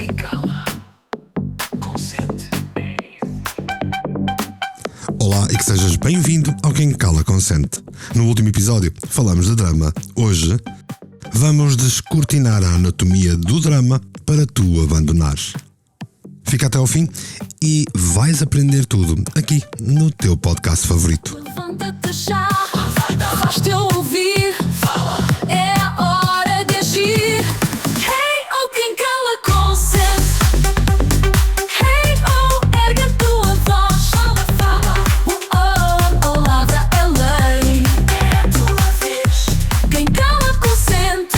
Quem cala, consente. Olá e que sejas bem-vindo ao Quem Cala Consente. No último episódio falamos de drama. Hoje vamos descortinar a anatomia do drama para tu abandonares. Fica até ao fim e vais aprender tudo aqui no teu podcast favorito. Levanta-te já, faz-te ouvir. É a hora de agir. Hey, oh, quem cala consente. Hey, oh, ergue a tua voz. Fala, oh, palavra é lei. É a tua vez. Quem cala consente.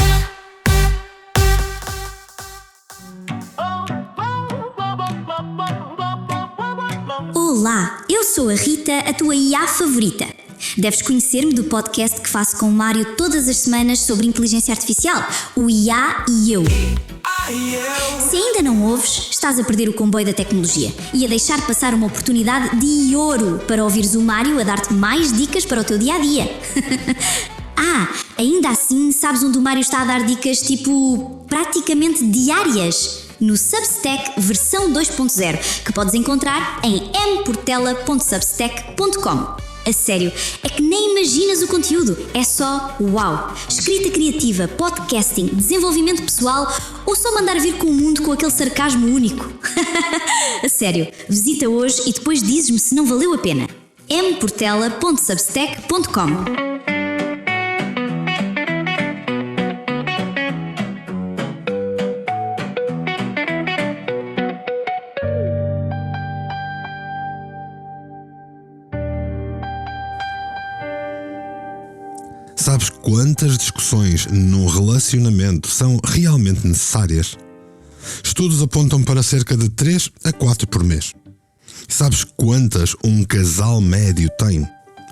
Olá, eu sou a Rita, a tua IA favorita. Deves conhecer-me do podcast que faço com o Mário todas as semanas sobre inteligência artificial, o IA e eu. Se ainda não ouves, estás a perder o comboio da tecnologia e a deixar passar uma oportunidade de ouro para ouvires o Mário a dar-te mais dicas para o teu dia-a-dia. Ainda assim, sabes onde o Mário está a dar dicas tipo praticamente diárias? No Substack versão 2.0, que podes encontrar em mportela.substack.com. A sério, é que nem imaginas o conteúdo, é só uau! Escrita criativa, podcasting, desenvolvimento pessoal ou só mandar vir com o mundo com aquele sarcasmo único? A sério, visita hoje e depois dizes-me se não valeu a pena. mportela.substack.com. Sabes quantas discussões num relacionamento são realmente necessárias? Estudos apontam para cerca de 3 a 4 por mês. Sabes quantas um casal médio tem?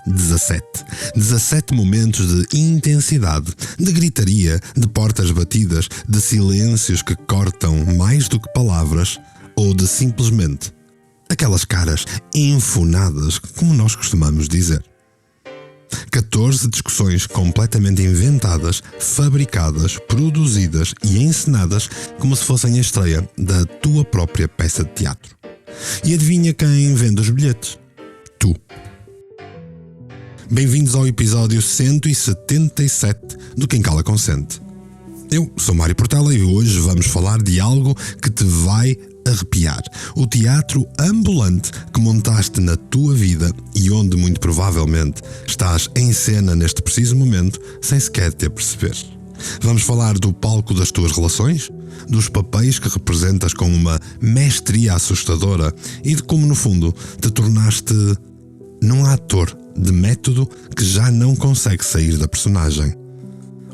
17. 17 momentos de intensidade, de gritaria, de portas batidas, de silêncios que cortam mais do que palavras ou de simplesmente aquelas caras enfunadas, como nós costumamos dizer. 14 discussões completamente inventadas, fabricadas, produzidas e encenadas como se fossem a estreia da tua própria peça de teatro. E adivinha quem vende os bilhetes? Tu. Bem-vindos ao episódio 177 do Quem Cala Consente. Eu sou Mário Portela e hoje vamos falar de algo que te vai arrepiar. O teatro ambulante que montaste na tua vida e onde muito provavelmente estás em cena neste preciso momento sem sequer te aperceber. Vamos falar do palco das tuas relações, dos papéis que representas com uma mestria assustadora e de como no fundo te tornaste num ator de método que já não consegue sair da personagem.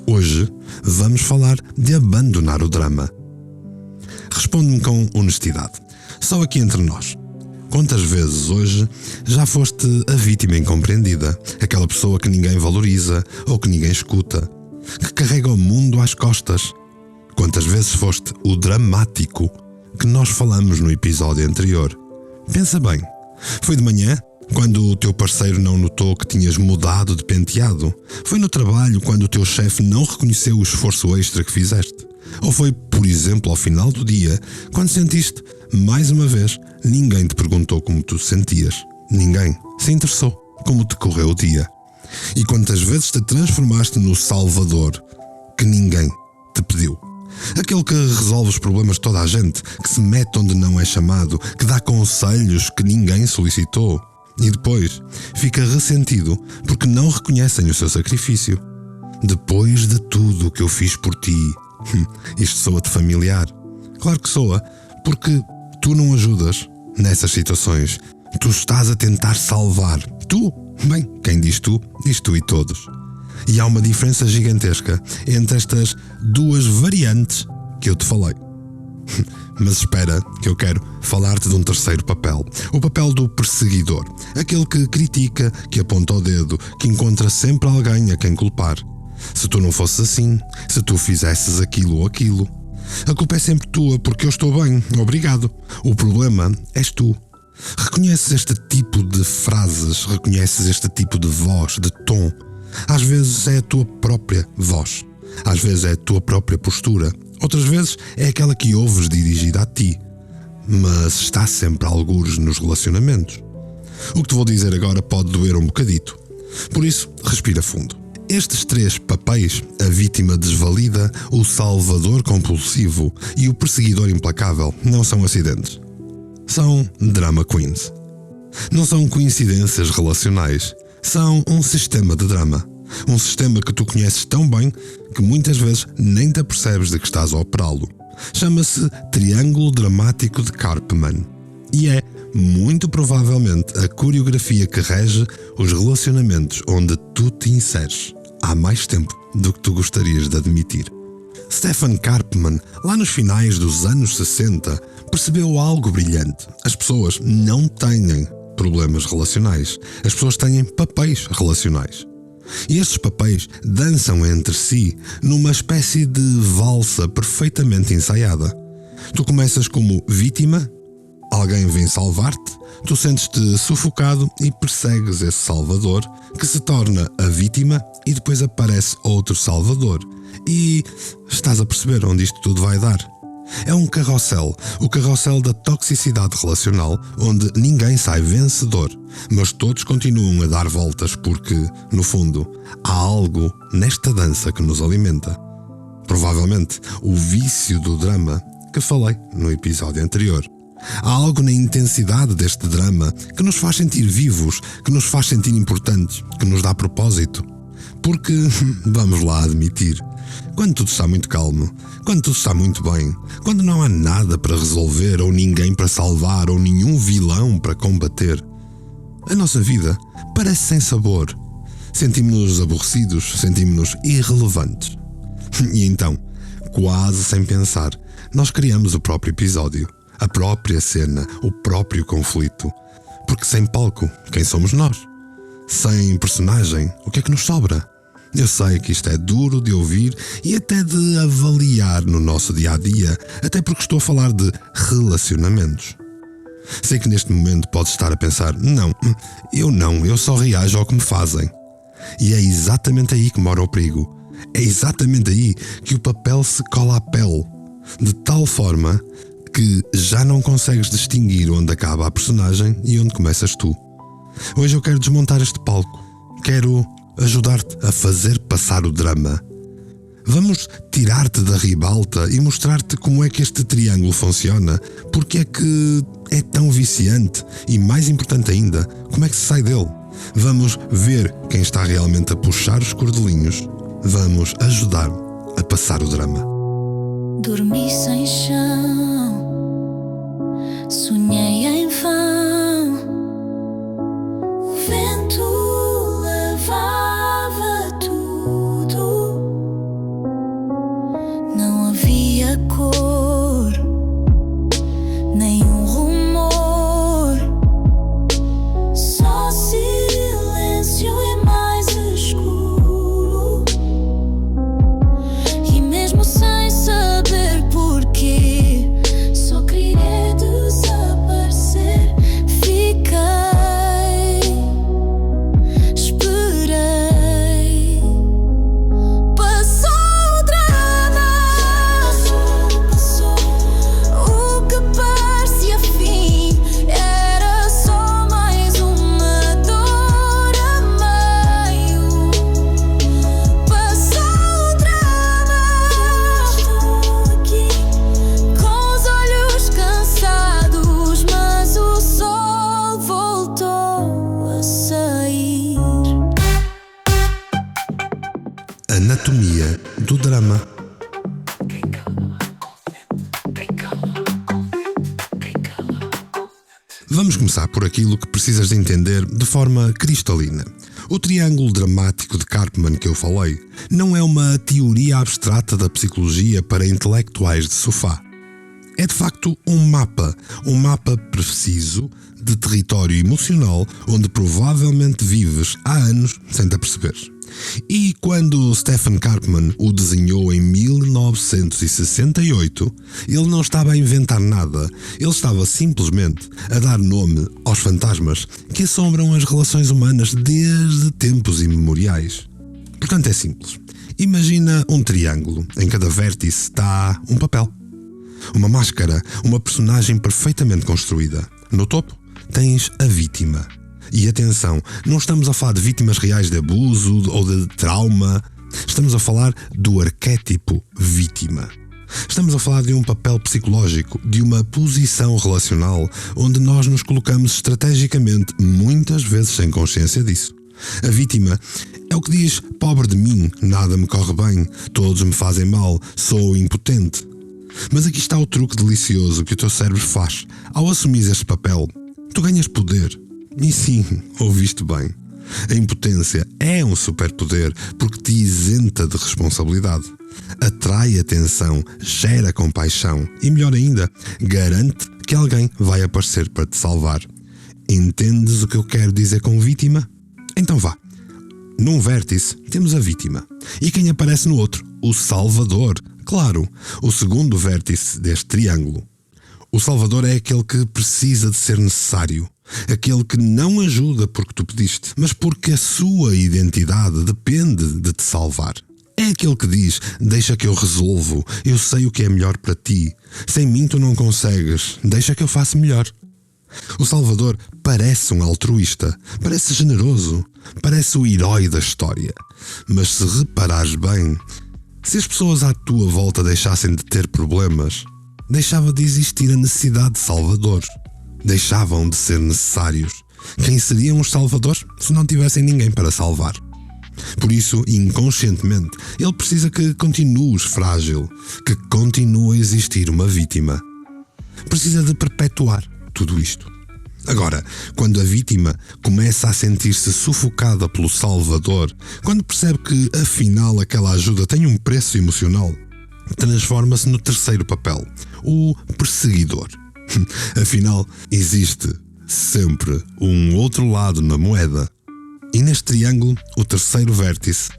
Hoje vamos falar de abandonar o drama. Responde-me com honestidade. Só aqui entre nós. Quantas vezes hoje já foste a vítima incompreendida? Aquela pessoa que ninguém valoriza ou que ninguém escuta? Que carrega o mundo às costas? Quantas vezes foste o dramático que nós falamos no episódio anterior? Pensa bem. Foi de manhã? Quando o teu parceiro não notou que tinhas mudado de penteado? Foi no trabalho quando o teu chefe não reconheceu o esforço extra que fizeste? Ou foi, por exemplo, ao final do dia, quando sentiste, mais uma vez, ninguém te perguntou como tu te sentias? Ninguém se interessou como te correu o dia? E quantas vezes te transformaste no salvador que ninguém te pediu? Aquele que resolve os problemas de toda a gente, que se mete onde não é chamado, que dá conselhos que ninguém solicitou e depois fica ressentido porque não reconhecem o seu sacrifício. Depois de tudo o que eu fiz por ti. Isto soa-te familiar? Claro que soa, porque tu não ajudas nessas situações. Tu estás a tentar salvar. Tu? Bem, quem diz tu e todos. E há uma diferença gigantesca entre estas duas variantes que eu te falei. Mas espera, que eu quero falar-te de um terceiro papel. O papel do perseguidor. Aquele que critica, que aponta o dedo, que encontra sempre alguém a quem culpar. Se tu não fosses assim, se tu fizesses aquilo ou aquilo. A culpa é sempre tua, porque eu estou bem, obrigado. O problema és tu. Reconheces este tipo de frases, reconheces este tipo de voz, de tom. Às vezes é a tua própria voz. Às vezes é a tua própria postura Outras vezes é aquela que ouves dirigida a ti, mas está sempre a algures nos relacionamentos. O que te vou dizer agora pode doer um bocadito. Por isso, respira fundo. Estes 3 papéis, a vítima desvalida, o salvador compulsivo e o perseguidor implacável, não são acidentes. São drama queens. Não são coincidências relacionais. São um sistema de drama. Um sistema que tu conheces tão bem que muitas vezes nem te apercebes de que estás a operá-lo. Chama-se Triângulo Dramático de Karpman. E é, muito provavelmente, a coreografia que rege os relacionamentos onde tu te inseres há mais tempo do que tu gostarias de admitir. Stefan Karpman, lá nos finais dos anos 60, percebeu algo brilhante. As pessoas não têm problemas relacionais. As pessoas têm papéis relacionais. E estes papéis dançam entre si numa espécie de valsa perfeitamente ensaiada. Tu começas como vítima, alguém vem salvar-te, tu sentes-te sufocado e persegues esse salvador, que se torna a vítima e depois aparece outro salvador. E estás a perceber onde isto tudo vai dar. É um carrossel, o carrossel da toxicidade relacional, onde ninguém sai vencedor, mas todos continuam a dar voltas porque, no fundo, há algo nesta dança que nos alimenta. Provavelmente o vício do drama que falei no episódio anterior. Há algo na intensidade deste drama que nos faz sentir vivos, que nos faz sentir importantes, que nos dá propósito. Porque, vamos lá admitir, quando tudo está muito calmo, quando tudo está muito bem, quando não há nada para resolver, ou ninguém para salvar, ou nenhum vilão para combater, a nossa vida parece sem sabor. Sentimos-nos aborrecidos, sentimos-nos irrelevantes. E então, quase sem pensar, nós criamos o próprio episódio, a própria cena, o próprio conflito. Porque sem palco, quem somos nós? Sem personagem, o que é que nos sobra? Eu sei que isto é duro de ouvir e até de avaliar no nosso dia-a-dia, até porque estou a falar de relacionamentos. Sei que neste momento podes estar a pensar, não, eu só reajo ao que me fazem. E é exatamente aí que mora o perigo. É exatamente aí que o papel se cola à pele, de tal forma que já não consegues distinguir onde acaba a personagem e onde começas tu. Hoje eu quero desmontar este palco. Quero ajudar-te a fazer passar o drama. Vamos tirar-te da ribalta e mostrar-te como é que este triângulo funciona, porque é que é tão viciante e, mais importante ainda, como é que se sai dele. Vamos ver quem está realmente a puxar os cordelinhos. Vamos ajudar a passar o drama. Dormi sem chão, sonhei em vão. O vento levava tudo, não havia cor, nenhum rumor, só silêncio e mais escuro. E mesmo sem saber porquê, só queria desaparecer. Fiquei, esperei, passou o drama, o que parecia fim era só mais uma dor a meio. Passou o drama, estou aqui com os olhos cansados, mas o sol voltou a sair. Anatomia do drama. Vamos começar por aquilo que precisas de entender de forma cristalina. O triângulo dramático de Karpman que eu falei não é uma teoria abstrata da psicologia para intelectuais de sofá. É de facto um mapa preciso de território emocional onde provavelmente vives há anos sem te aperceberes. E quando Stefan Karpman o desenhou em 1968, ele não estava a inventar nada, ele estava simplesmente a dar nome aos fantasmas que assombram as relações humanas desde tempos imemoriais. Portanto é simples. Imagina um triângulo. Em cada vértice está um papel. Uma máscara, uma personagem perfeitamente construída. No topo tens a vítima. E atenção, não estamos a falar de vítimas reais de abuso ou de trauma. Estamos a falar do arquétipo vítima. Estamos a falar de um papel psicológico, de uma posição relacional onde nós nos colocamos estrategicamente, muitas vezes sem consciência disso. A vítima é o que diz: pobre de mim, nada me corre bem, todos me fazem mal, sou impotente. Mas aqui está o truque delicioso que o teu cérebro faz. Ao assumir este papel, tu ganhas poder. E sim, ouviste bem. A impotência é um superpoder porque te isenta de responsabilidade. Atrai atenção, gera compaixão e, melhor ainda, garante que alguém vai aparecer para te salvar. Entendes o que eu quero dizer com vítima? Então vá. Num vértice temos a vítima. E quem aparece no outro? O salvador. Claro, o segundo vértice deste triângulo. O salvador é aquele que precisa de ser necessário. Aquele que não ajuda porque tu pediste, mas porque a sua identidade depende de te salvar. É aquele que diz: deixa que eu resolvo, eu sei o que é melhor para ti. Sem mim tu não consegues, deixa que eu faça melhor. O salvador parece um altruísta, parece generoso, parece o herói da história. Mas se reparares bem, se as pessoas à tua volta deixassem de ter problemas, deixava de existir a necessidade de salvador. Deixavam de ser necessários. Quem seriam os salvadores se não tivessem ninguém para salvar? Por isso, inconscientemente, ele precisa que continues frágil, que continue a existir uma vítima. Precisa de perpetuar tudo isto. Agora, quando a vítima começa a sentir-se sufocada pelo salvador, quando percebe que, afinal, aquela ajuda tem um preço emocional, transforma-se no terceiro papel, o perseguidor. Afinal, existe sempre um outro lado na moeda. E neste triângulo, o terceiro vértice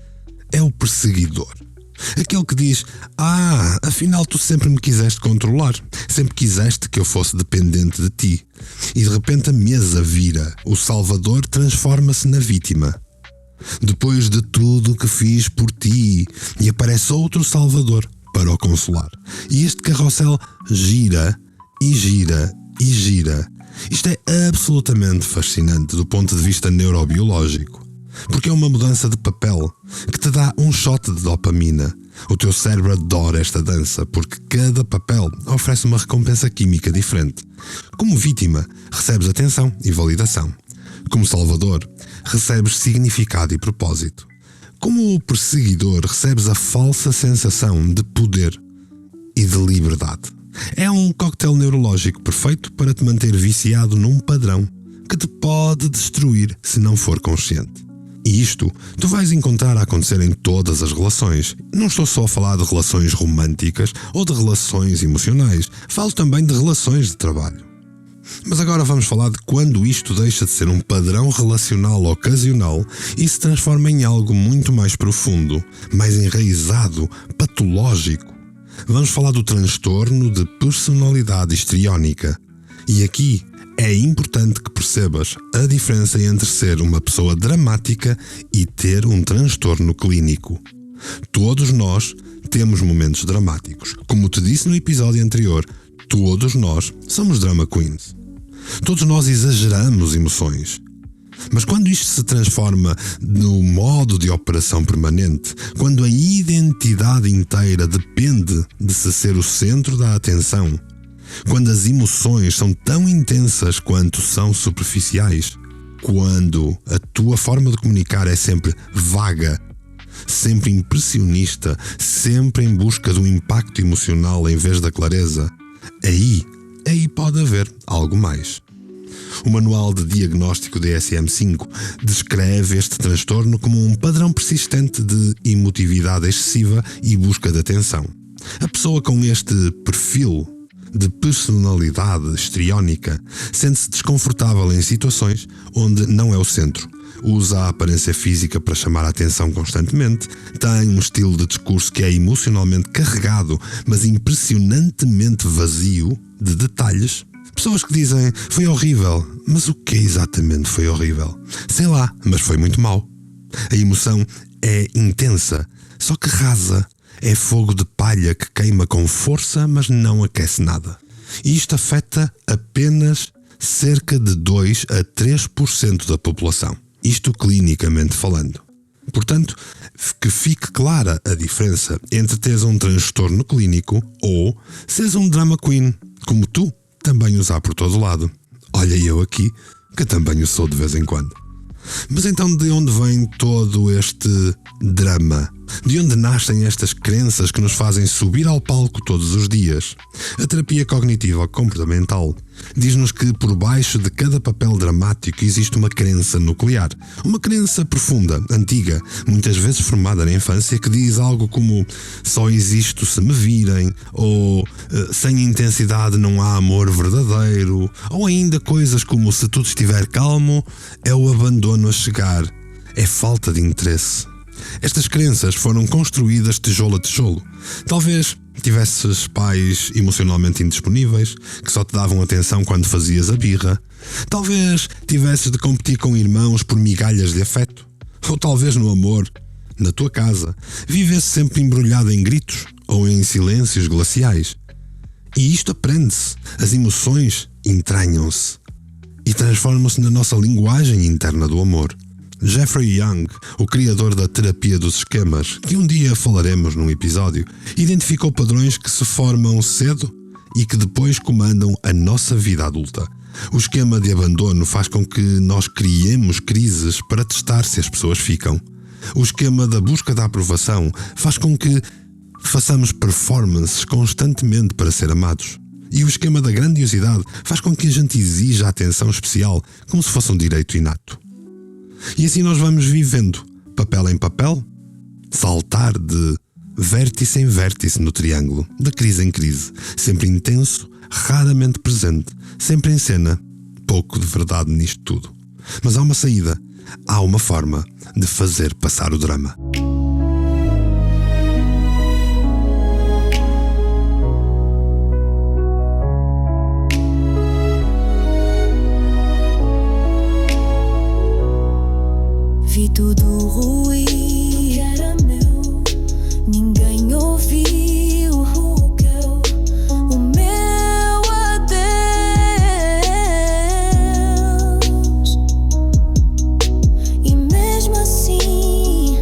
é o perseguidor. Aquele que diz: afinal tu sempre me quiseste controlar, sempre quiseste que eu fosse dependente de ti. E de repente a mesa vira, o salvador transforma-se na vítima. Depois de tudo o que fiz por ti, e aparece outro salvador para o consolar. E este carrossel gira e gira e gira. Isto é absolutamente fascinante do ponto de vista neurobiológico, porque é uma mudança de papel que te dá um shot de dopamina. O teu cérebro adora esta dança porque cada papel oferece uma recompensa química diferente. Como vítima, recebes atenção e validação. Como salvador, recebes significado e propósito. Como perseguidor, recebes a falsa sensação de poder e de liberdade. É um coquetel neurológico perfeito para te manter viciado num padrão que te pode destruir se não for consciente. E isto tu vais encontrar a acontecer em todas as relações. Não estou só a falar de relações românticas ou de relações emocionais. Falo também de relações de trabalho. Mas agora vamos falar de quando isto deixa de ser um padrão relacional ocasional e se transforma em algo muito mais profundo, mais enraizado, patológico. Vamos falar do transtorno de personalidade histriónica. E aqui é importante que percebas a diferença entre ser uma pessoa dramática e ter um transtorno clínico. Todos nós temos momentos dramáticos. Como te disse no episódio anterior, todos nós somos drama queens. Todos nós exageramos emoções. Mas quando isto se transforma no modo de operação permanente, quando a identidade inteira depende de se ser o centro da atenção, quando as emoções são tão intensas quanto são superficiais, quando a tua forma de comunicar é sempre vaga, sempre impressionista, sempre em busca do impacto emocional em vez da clareza, aí pode haver algo mais. O Manual de Diagnóstico DSM-5 descreve este transtorno como um padrão persistente de emotividade excessiva e busca de atenção. A pessoa com este perfil de personalidade histriónica sente-se desconfortável em situações onde não é o centro. Usa a aparência física para chamar a atenção constantemente, tem um estilo de discurso que é emocionalmente carregado, mas impressionantemente vazio de detalhes. Pessoas que dizem: foi horrível, mas o que exatamente foi horrível? Sei lá, mas foi muito mau. A emoção é intensa, Só que rasa é fogo de palha que queima com força, mas não aquece nada. E isto afeta apenas cerca de 2 a 3% da população. Isto clinicamente falando. Portanto, que fique clara a diferença entre teres um transtorno clínico ou seres um drama queen, como tu também os há por todo lado. Olha eu aqui, que também o sou de vez em quando. Mas então de onde vem todo este drama? De onde nascem estas crenças que nos fazem subir ao palco todos os dias? A terapia cognitiva comportamental diz-nos que por baixo de cada papel dramático existe uma crença nuclear. Uma crença profunda, antiga, muitas vezes formada na infância, que diz algo como só existo se me virem, ou sem intensidade não há amor verdadeiro, ou ainda coisas como se tudo estiver calmo, é o abandono a chegar, é falta de interesse. Estas crenças foram construídas tijolo a tijolo. Talvez tivesses pais emocionalmente indisponíveis, que só te davam atenção quando fazias a birra. Talvez tivesses de competir com irmãos por migalhas de afeto. Ou talvez no amor, na tua casa, vivesse sempre embrulhado em gritos ou em silêncios glaciais. E isto aprende-se. As emoções entranham-se e transformam-se na nossa linguagem interna do amor. Jeffrey Young, o criador da terapia dos esquemas, que um dia falaremos num episódio, identificou padrões que se formam cedo e que depois comandam a nossa vida adulta. O esquema de abandono faz com que nós criemos crises para testar se as pessoas ficam. O esquema da busca da aprovação faz com que façamos performances constantemente para ser amados. E o esquema da grandiosidade faz com que a gente exija atenção especial, como se fosse um direito inato. E assim nós vamos vivendo, papel em papel, saltar de vértice em vértice no triângulo, de crise em crise, sempre intenso, raramente presente, sempre em cena, pouco de verdade nisto tudo. Mas há uma saída, há uma forma de fazer passar o drama. Vi tudo ruir, que era meu, ninguém ouviu o meu adeus. E mesmo assim,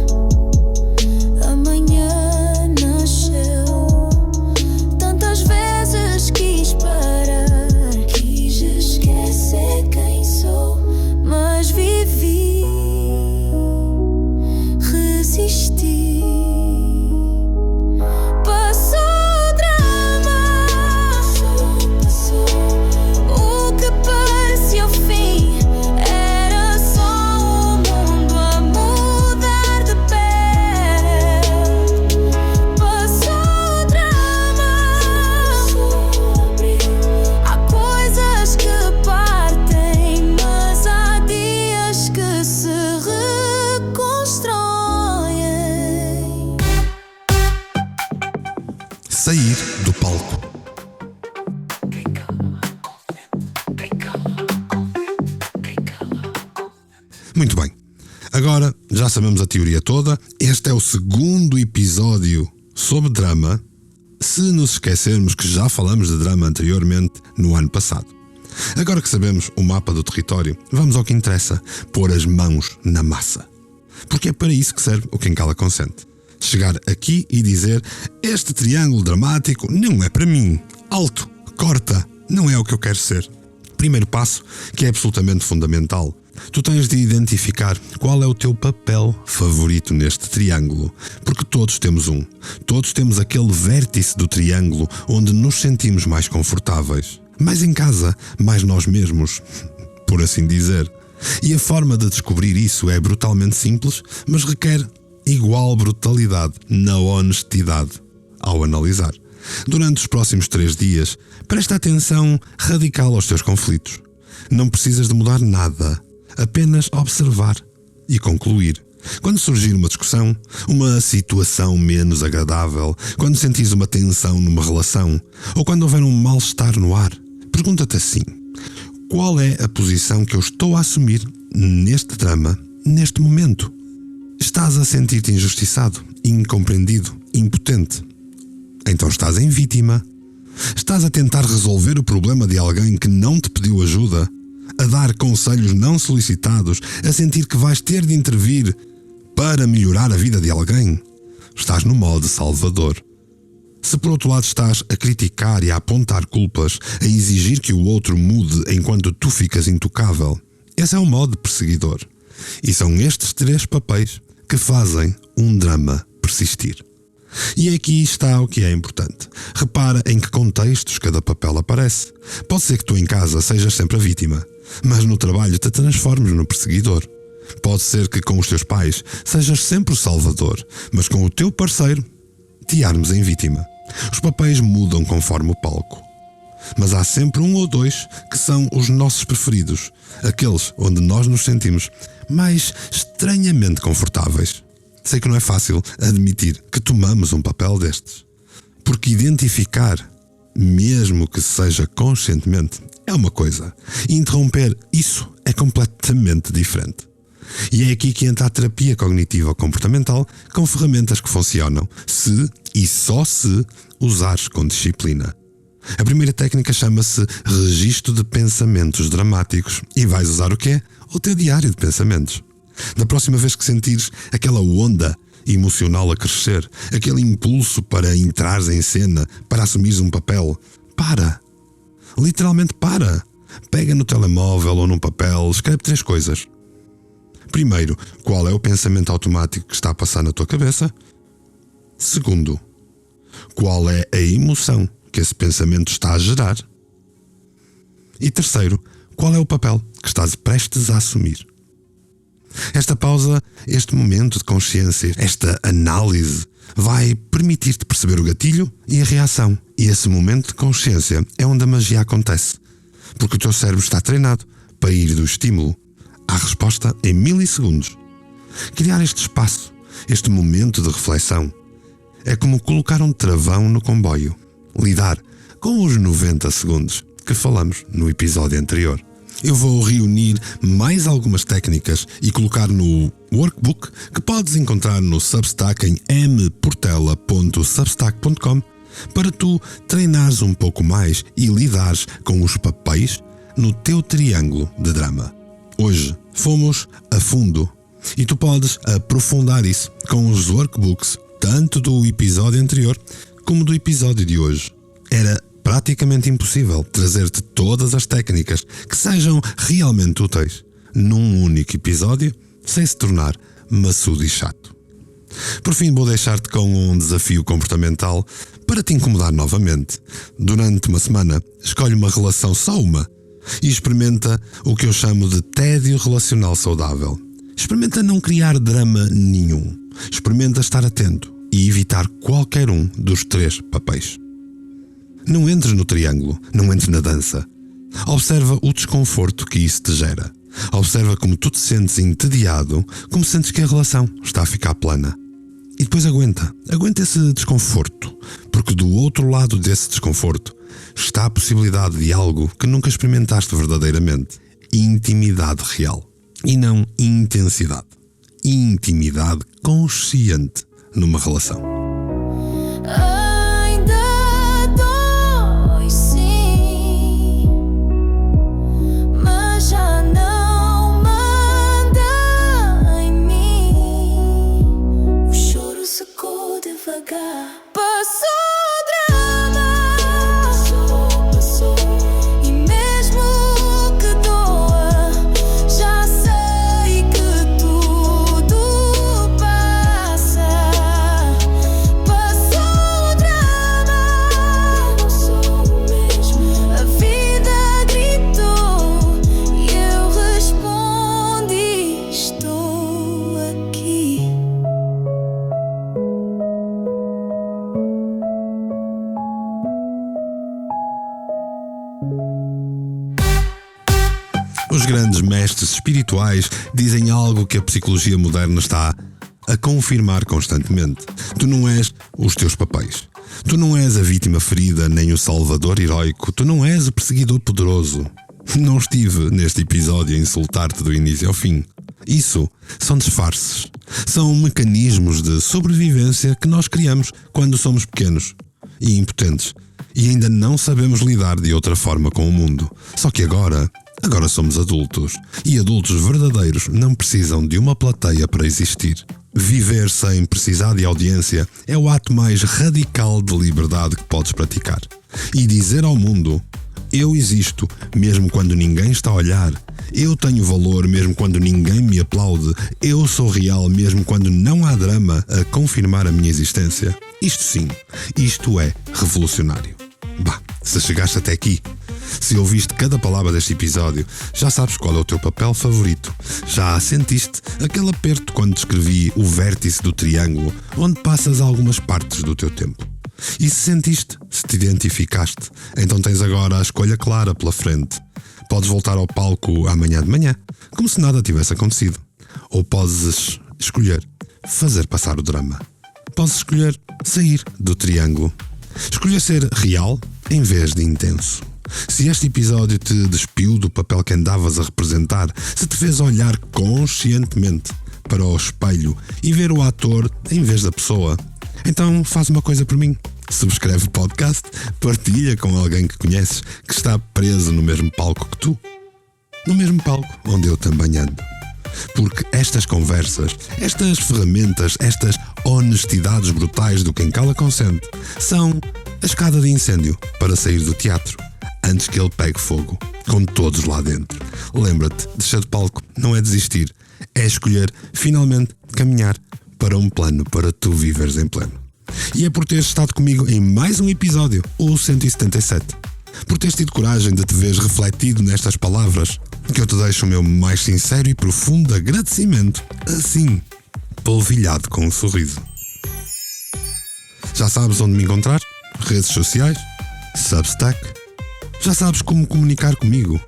amanhã nasceu. Tantas vezes quis parar, quis esquecer quem sou, mas vivi. Passou o drama, o que parecia o fim era só o mundo a mudar de pele. Passou o drama, há coisas que partem, mas há dias que se Sair do palco. Muito bem, agora já sabemos a teoria toda. Este é o segundo episódio sobre drama, se nos esquecermos que já falamos de drama anteriormente no ano passado. Agora que sabemos o mapa do território, vamos ao que interessa, pôr as mãos na massa. Porque é para isso que serve o Quem Cala Consente. Chegar aqui e dizer: este triângulo dramático não é para mim. Alto, corta, não é o que eu quero ser. Primeiro passo, que é absolutamente fundamental. Tu tens de identificar qual é o teu papel favorito neste triângulo. Porque todos temos um. Todos temos aquele vértice do triângulo onde nos sentimos mais confortáveis. Mais em casa, mais nós mesmos, por assim dizer. E a forma de descobrir isso é brutalmente simples, mas requer igual brutalidade na honestidade ao analisar. Durante os próximos 3 dias, presta atenção radical aos teus conflitos. Não precisas de mudar nada, apenas observar e concluir. Quando surgir uma discussão, uma situação menos agradável, quando sentires uma tensão numa relação, ou quando houver um mal-estar no ar, pergunta-te assim: qual é a posição que eu estou a assumir neste drama, neste momento? Estás a sentir-te injustiçado? incompreendido, impotente. Então estás em vítima. Estás a tentar resolver o problema de alguém que não te pediu ajuda, a dar conselhos não solicitados, a sentir que vais ter de intervir para melhorar a vida de alguém. Estás no modo salvador. Se por outro lado estás a criticar e a apontar culpas, a exigir que o outro mude enquanto tu ficas intocável, esse é o modo perseguidor. E são estes 3 papéis que fazem um drama persistir. E aqui está o que é importante. Repara em que contextos cada papel aparece. Pode ser que tu em casa sejas sempre a vítima, mas no trabalho te transformes no perseguidor. Pode ser que com os teus pais sejas sempre o salvador, mas com o teu parceiro te armes em vítima. Os papéis mudam conforme o palco. Mas há sempre 1 ou 2 que são os nossos preferidos, aqueles onde nós nos sentimos mais estranhamente confortáveis. Sei que não é fácil admitir que tomamos um papel destes, porque identificar, mesmo que seja conscientemente, é uma coisa, e interromper isso é completamente diferente. E é aqui que entra a terapia cognitiva comportamental com ferramentas que funcionam se e só se usares com disciplina. A primeira técnica chama-se registro de pensamentos dramáticos e vais usar o quê? O teu diário de pensamentos. Da próxima vez que sentires aquela onda emocional a crescer, aquele impulso para entrares em cena, para assumires um papel, para. Literalmente para. Pega no telemóvel ou num papel, escreve 3 coisas. Primeiro, qual é o pensamento automático que está a passar na tua cabeça? Segundo, qual é a emoção que esse pensamento está a gerar? E terceiro, qual é o papel que estás prestes a assumir? Esta pausa, este momento de consciência, esta análise, vai permitir-te perceber o gatilho e a reação. E esse momento de consciência é onde a magia acontece, porque o teu cérebro está treinado para ir do estímulo à resposta em milissegundos. Criar este espaço, este momento de reflexão, é como colocar um travão no comboio. Lidar com os 90 segundos que falamos no episódio anterior. Eu vou reunir mais algumas técnicas e colocar no workbook que podes encontrar no Substack em mportela.substack.com para tu treinares um pouco mais e lidares com os papéis no teu triângulo de drama. Hoje fomos a fundo e tu podes aprofundar isso com os workbooks tanto do episódio anterior como do episódio de hoje. Era praticamente impossível trazer-te todas as técnicas que sejam realmente úteis num único episódio sem se tornar maçudo e chato. Por fim, vou deixar-te com um desafio comportamental para te incomodar novamente. Durante uma semana, escolhe uma relação, só uma, e experimenta o que eu chamo de tédio relacional saudável. Experimenta não criar drama nenhum. Experimenta estar atento e evitar qualquer um dos 3 papéis. Não entres no triângulo, não entres na dança. Observa o desconforto que isso te gera. Observa como tu te sentes entediado, como sentes que a relação está a ficar plana. E depois aguenta esse desconforto, porque do outro lado desse desconforto está a possibilidade de algo que nunca experimentaste verdadeiramente. Intimidade real. E não intensidade. Intimidade consciente numa relação. Os grandes mestres espirituais dizem algo que a psicologia moderna está a confirmar constantemente. Tu não és os teus papéis. Tu não és a vítima ferida nem o salvador heroico. Tu não és o perseguidor poderoso. Não estive neste episódio a insultar-te do início ao fim. Isso são disfarces. São mecanismos de sobrevivência que nós criamos quando somos pequenos e impotentes e ainda não sabemos lidar de outra forma com o mundo. Só que agora somos adultos e adultos verdadeiros não precisam de uma plateia para existir. Viver sem precisar de audiência é o ato mais radical de liberdade que podes praticar. E dizer ao mundo: eu existo mesmo quando ninguém está a olhar. Eu tenho valor mesmo quando ninguém me aplaude. Eu sou real mesmo quando não há drama a confirmar a minha existência. Isto sim, isto é revolucionário. Bah, se chegaste até aqui, se ouviste cada palavra deste episódio, já sabes qual é o teu papel favorito. Já sentiste aquele aperto quando descrevi o vértice do triângulo, onde passas algumas partes do teu tempo. E se sentiste, se te identificaste, então tens agora a escolha clara pela frente. Podes voltar ao palco amanhã de manhã, como se nada tivesse acontecido. Ou podes escolher fazer passar o drama. Podes escolher sair do triângulo. Escolher ser real em vez de intenso. Se este episódio te despiu do papel que andavas a representar, se te fez olhar conscientemente para o espelho e ver o ator em vez da pessoa, então faz uma coisa por mim. Subscreve o podcast, partilha com alguém que conheces que está preso no mesmo palco que tu. No mesmo palco onde eu também ando. Porque estas conversas, estas ferramentas, estas honestidades brutais do Quem Cala Consente são a escada de incêndio para sair do teatro antes que ele pegue fogo, com todos lá dentro. Lembra-te, descer de palco não é desistir, é escolher finalmente caminhar para um plano para tu viveres em pleno. E é por teres estado comigo em mais um episódio, o 177. Por teres tido coragem de te veres refletido nestas palavras, que eu te deixo o meu mais sincero e profundo agradecimento, assim, polvilhado com um sorriso. Já sabes onde me encontrar? Redes sociais? Substack? Já sabes como comunicar comigo?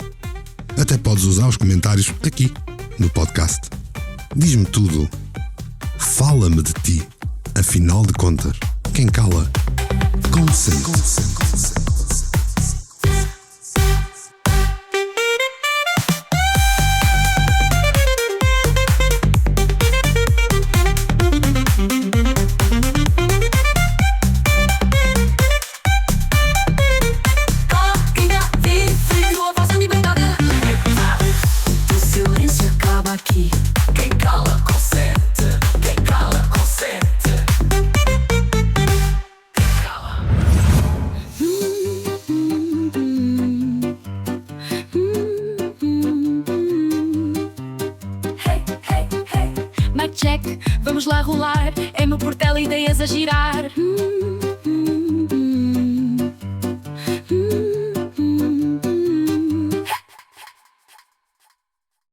Até podes usar os comentários aqui, no podcast. Diz-me tudo. Fala-me de ti. Afinal de contas, quem cala, consente. Quem a vive tua voz é liberdade. O silêncio acaba aqui. Quem cala consente. Quem cala consente. Hey, hey, hey. Mic check, vamos lá rolar. É meu portela, ideias a girar.